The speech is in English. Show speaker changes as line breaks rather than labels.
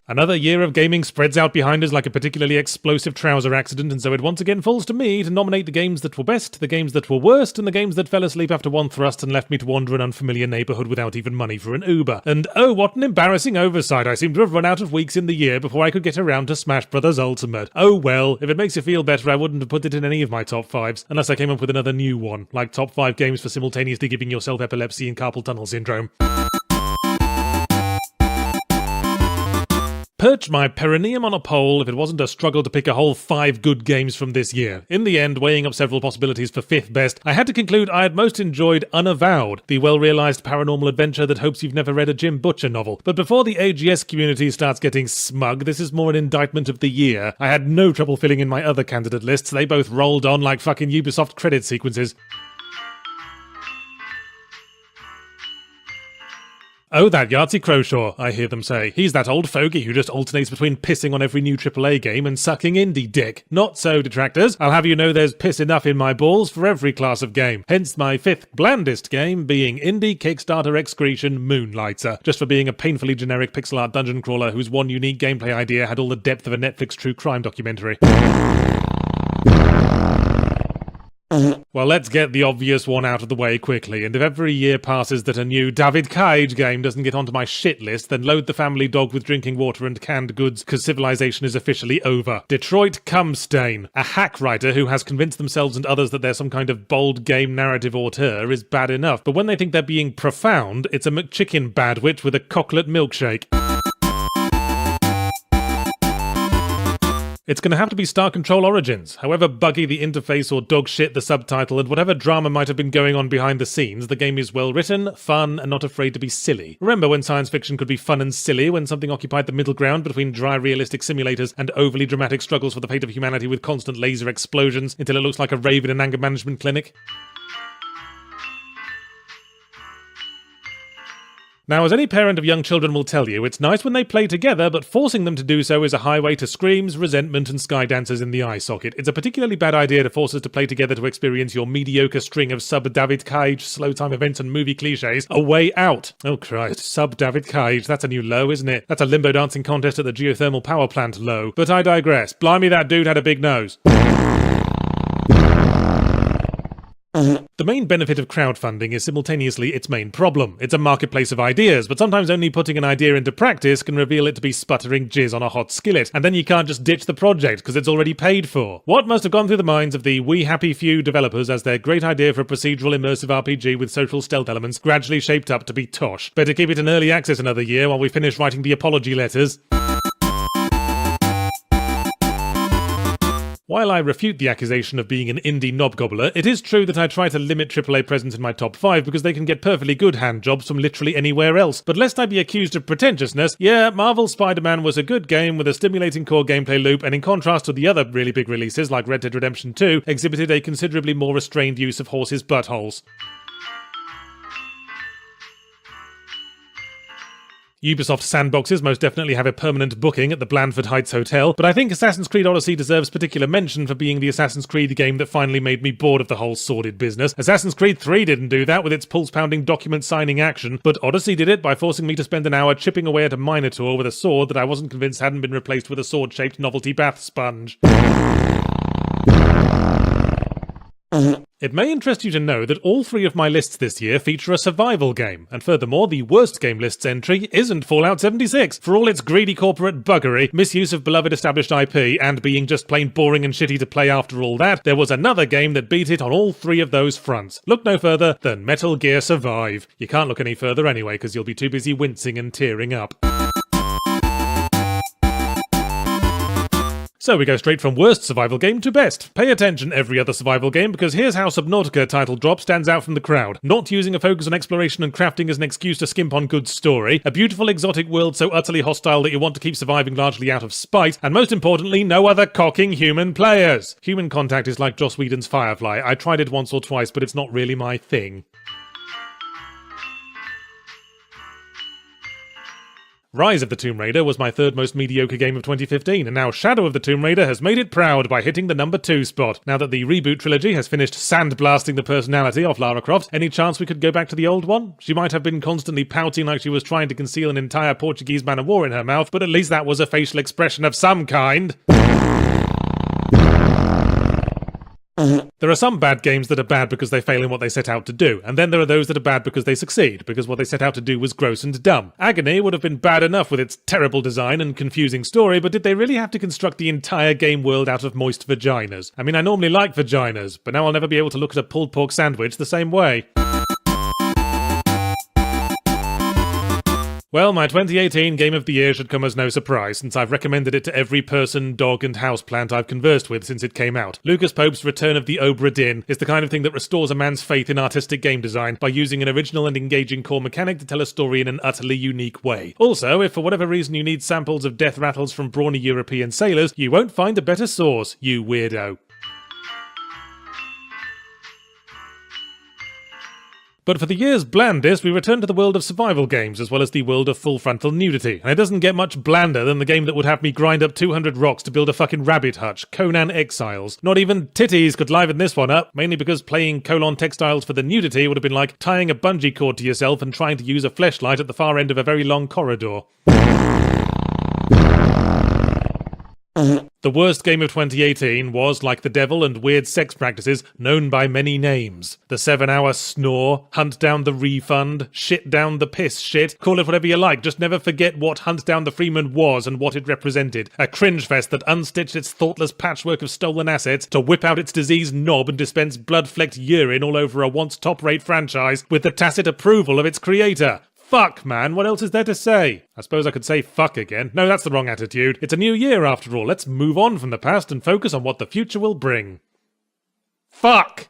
Another year of gaming spreads out behind us like a particularly explosive trouser accident, and so it once again falls to me to nominate the games that were best, the games that were worst, and the games that fell asleep after one thrust and left me to wander an unfamiliar neighbourhood without even money for an Uber. And oh, what an embarrassing oversight, I seem to have run out of weeks in the year before I could get around to Smash Bros. Ultimate. Oh well, if it makes you feel better, I wouldn't have put it in any of my top 5s, unless I came up with another new one, like top 5 games for simultaneously giving yourself epilepsy and carpal tunnel syndrome. Perch my perineum on a pole if it wasn't a struggle to pick a whole 5 good games from this year. In the end, weighing up several possibilities for 5th best, I had to conclude I had most enjoyed Unavowed, the well-realised paranormal adventure that hopes you've never read a Jim Butcher novel. But before the AGS community starts getting smug, this is more an indictment of the year. I had no trouble filling in my other candidate lists, they both rolled on like fucking Ubisoft credit sequences. Oh, that Yahtzee Croshaw, I hear them say. He's that old fogey who just alternates between pissing on every new AAA game and sucking indie dick. Not so, detractors. I'll have you know there's piss enough in my balls for every class of game. Hence my 5th blandest game being indie Kickstarter excretion Moonlighter, just for being a painfully generic pixel art dungeon crawler whose one unique gameplay idea had all the depth of a Netflix true crime documentary. Well, let's get the obvious one out of the way quickly, and if every year passes that a new David Cage game doesn't get onto my shit list, then load the family dog with drinking water and canned goods, cause civilization is officially over. Detroit Cumstain, a hack writer who has convinced themselves and others that they're some kind of bold game narrative auteur is bad enough, but when they think they're being profound, it's a McChicken badwitch with a cocklet milkshake. It's going to have to be Star Control Origins. However buggy the interface or dog shit the subtitle and whatever drama might have been going on behind the scenes, the game is well written, fun, and not afraid to be silly. Remember when science fiction could be fun and silly, when something occupied the middle ground between dry realistic simulators and overly dramatic struggles for the fate of humanity with constant laser explosions until it looks like a rave in an anger management clinic? Now, as any parent of young children will tell you, it's nice when they play together, but forcing them to do so is a highway to screams, resentment, and sky dancers in the eye socket. It's a particularly bad idea to force us to play together to experience your mediocre string of sub-David Cage, slow-time events, and movie cliches a way out. Oh Christ, sub-David Cage, that's a new low, isn't it? That's a limbo dancing contest at the geothermal power plant low. But I digress. Blimey, that dude had a big nose. The main benefit of crowdfunding is simultaneously its main problem. It's a marketplace of ideas, but sometimes only putting an idea into practice can reveal it to be sputtering jizz on a hot skillet, and then you can't just ditch the project because it's already paid for. What must have gone through the minds of the We Happy Few developers as their great idea for a procedural immersive RPG with social stealth elements gradually shaped up to be tosh? Better keep it in early access another year while we finish writing the apology letters. While I refute the accusation of being an indie knobgobbler, it is true that I try to limit AAA presence in my top 5 because they can get perfectly good hand jobs from literally anywhere else. But lest I be accused of pretentiousness, yeah, Marvel's Spider-Man was a good game with a stimulating core gameplay loop, and in contrast to the other really big releases like Red Dead Redemption 2, exhibited a considerably more restrained use of horses' buttholes. Ubisoft sandboxes most definitely have a permanent booking at the Blandford Heights Hotel, but I think Assassin's Creed Odyssey deserves particular mention for being the Assassin's Creed game that finally made me bored of the whole sordid business. Assassin's Creed 3 didn't do that with its pulse-pounding document-signing action, but Odyssey did it by forcing me to spend an hour chipping away at a Minotaur with a sword that I wasn't convinced hadn't been replaced with a sword-shaped novelty bath sponge. It may interest you to know that all 3 of my lists this year feature a survival game, and furthermore, the worst game list's entry isn't Fallout 76. For all its greedy corporate buggery, misuse of beloved established IP, and being just plain boring and shitty to play after all that, there was another game that beat it on all 3 of those fronts. Look no further than Metal Gear Survive. You can't look any further anyway, because you'll be too busy wincing and tearing up. So we go straight from worst survival game to best. Pay attention, every other survival game, because here's how Subnautica title drop stands out from the crowd. Not using a focus on exploration and crafting as an excuse to skimp on good story, a beautiful exotic world so utterly hostile that you want to keep surviving largely out of spite, and most importantly, no other cocking human players. Human contact is like Joss Whedon's Firefly. I tried it once or twice, but it's not really my thing. Rise of the Tomb Raider was my third most mediocre game of 2015, and now Shadow of the Tomb Raider has made it proud by hitting the number 2 spot. Now that the reboot trilogy has finished sandblasting the personality off Lara Croft, any chance we could go back to the old one? She might have been constantly pouting like she was trying to conceal an entire Portuguese man of war in her mouth, but at least that was a facial expression of some kind. There are some bad games that are bad because they fail in what they set out to do, and then there are those that are bad because they succeed, because what they set out to do was gross and dumb. Agony would have been bad enough with its terrible design and confusing story, but did they really have to construct the entire game world out of moist vaginas? I mean, I normally like vaginas, but now I'll never be able to look at a pulled pork sandwich the same way. Well, my 2018 Game of the Year should come as no surprise, since I've recommended it to every person, dog, and houseplant I've conversed with since it came out. Lucas Pope's Return of the Obra Dinn is the kind of thing that restores a man's faith in artistic game design by using an original and engaging core mechanic to tell a story in an utterly unique way. Also, if for whatever reason you need samples of death rattles from brawny European sailors, you won't find a better source, you weirdo. But for the year's blandest, we return to the world of survival games, as well as the world of full frontal nudity. And it doesn't get much blander than the game that would have me grind up 200 rocks to build a fucking rabbit hutch, Conan Exiles. Not even titties could liven this one up, mainly because playing textiles for the nudity would have been like tying a bungee cord to yourself and trying to use a fleshlight at the far end of a very long corridor. The worst game of 2018 was, like the devil and weird sex practices, known by many names. The 7-hour snore, hunt down the refund, shit down the piss shit, call it whatever you like, just never forget what Hunt Down the Freeman was and what it represented. A cringe fest that unstitched its thoughtless patchwork of stolen assets to whip out its diseased knob and dispense blood-flecked urine all over a once top-rate franchise with the tacit approval of its creator. Fuck, man, what else is there to say? I suppose I could say fuck again. No, that's the wrong attitude. It's a new year after all. Let's move on from the past and focus on what the future will bring. Fuck!